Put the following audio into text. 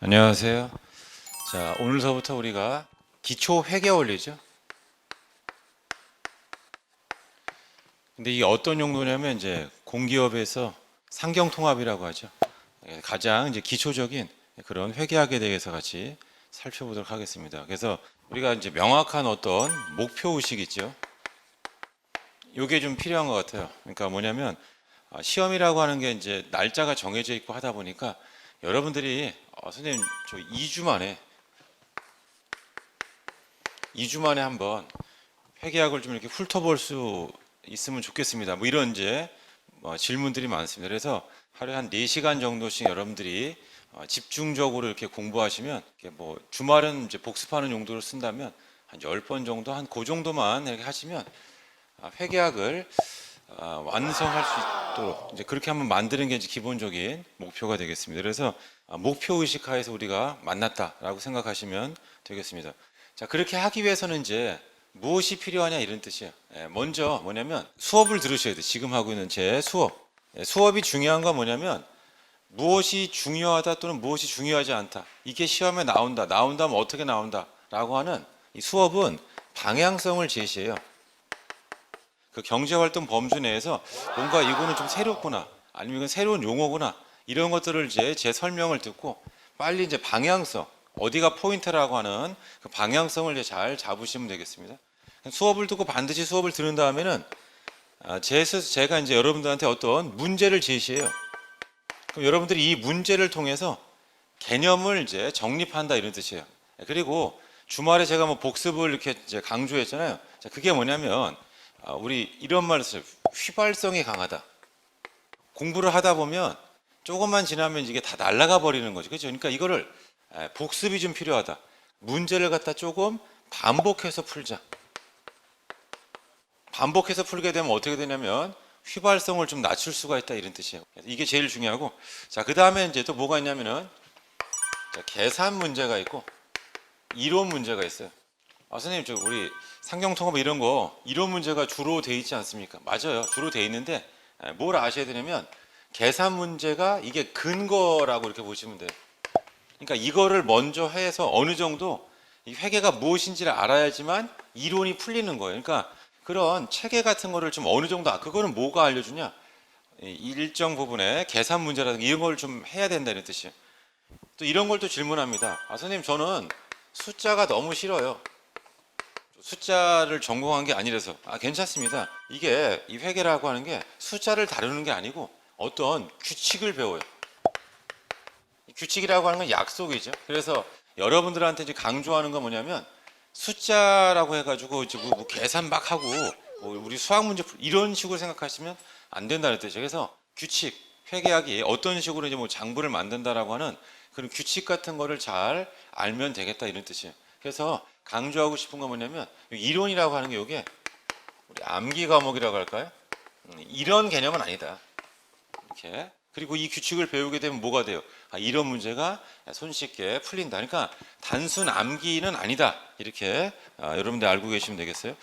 안녕하세요. 자, 오늘서부터 우리가 기초 회계 원리죠. 근데 이게 어떤 용도냐면 이제 공기업에서 상경 통합이라고 하죠. 가장 이제 기초적인 그런 회계학에 대해서 같이 살펴보도록 하겠습니다. 그래서 우리가 이제 명확한 어떤 목표 의식 있죠. 요게 좀 필요한 것 같아요. 그러니까 뭐냐면 시험이라고 하는 게 이제 날짜가 정해져 있고 하다 보니까 여러분들이 선생님 저 2주 만에 한번 회계학을 좀 이렇게 훑어볼 수 있으면 좋겠습니다. 뭐 이런 이제 질문들이 많습니다. 그래서 하루에 한 4시간 정도씩 여러분들이 집중적으로 이렇게 공부하시면 이렇게 뭐 주말은 이제 복습하는 용도로 쓴다면 한 10번 정도 한 그 정도만 이렇게 하시면 회계학을 완성할 수 있도록 이제 그렇게 한번 만드는 게 이제 기본적인 목표가 되겠습니다. 그래서 목표 의식하에서 우리가 만났다라고 생각하시면 되겠습니다. 자, 그렇게 하기 위해서는 이제 무엇이 필요하냐 이런 뜻이에요. 먼저 뭐냐면 수업을 들으셔야 돼요. 지금 하고 있는 제 수업. 수업이 중요한 건 뭐냐면 무엇이 중요하다 또는 무엇이 중요하지 않다. 이게 시험에 나온다. 나온다면 어떻게 나온다라고 하는 이 수업은 방향성을 제시해요. 그 경제활동 범주 내에서 뭔가 이거는 좀 새롭구나, 아니면 이건 새로운 용어구나, 이런 것들을 이제 제 설명을 듣고 빨리 이제 방향성, 어디가 포인트라고 하는 그 방향성을 이제 잘 잡으시면 되겠습니다. 수업을 듣고 반드시 수업을 들은 다음에는 제가 이제 여러분들한테 어떤 문제를 제시해요. 그럼 여러분들이 이 문제를 통해서 개념을 이제 정립한다 이런 뜻이에요. 그리고 주말에 제가 뭐 복습을 이렇게 이제 강조했잖아요. 자, 그게 뭐냐면 우리 이런 말을 써요. 휘발성이 강하다. 공부를 하다 보면 조금만 지나면 이게 다 날아가 버리는 거죠. 그렇죠? 그러니까 이거를 복습이 좀 필요하다. 문제를 갖다 조금 반복해서 풀자. 반복해서 풀게 되면 어떻게 되냐면 휘발성을 좀 낮출 수가 있다 이런 뜻이에요. 이게 제일 중요하고, 자, 그 다음에 이제 또 뭐가 있냐면은 자, 계산 문제가 있고 이론 문제가 있어요. 선생님, 저 우리 상경통합 이런 거 이론 문제가 주로 돼 있지 않습니까? 맞아요, 주로 돼 있는데 뭘 아셔야 되냐면 계산 문제가 이게 근거라고 이렇게 보시면 돼요. 그러니까 이거를 먼저 해서 어느 정도 이 회계가 무엇인지를 알아야지만 이론이 풀리는 거예요. 그러니까 그런 체계 같은 거를 좀 어느 정도 그거는 뭐가 알려주냐? 일정 부분의 계산 문제라든가 이런 걸 좀 해야 된다는 뜻이에요. 또 이런 걸 또 질문합니다. 선생님, 저는 숫자가 너무 싫어요. 숫자를 전공한 게 아니라서. 괜찮습니다. 이게 이 회계라고 하는 게 숫자를 다루는 게 아니고 어떤 규칙을 배워요. 규칙이라고 하는 건 약속이죠. 그래서 여러분들한테 이제 강조하는 건 뭐냐면 숫자라고 해가지고 이제 뭐 계산 막 하고 뭐 우리 수학 문제 이런 식으로 생각하시면 안 된다는 뜻이에요. 그래서 규칙, 회계학이 어떤 식으로 이제 뭐 장부를 만든다라고 하는 그런 규칙 같은 거를 잘 알면 되겠다 이런 뜻이에요. 그래서 강조하고 싶은 건 뭐냐면 이론이라고 하는 게 이게 우리 암기 과목이라고 할까요? 이런 개념은 아니다. 이렇게. 그리고 이 규칙을 배우게 되면 뭐가 돼요? 이런 문제가 손쉽게 풀린다. 그러니까 단순 암기는 아니다. 이렇게 여러분들 알고 계시면 되겠어요.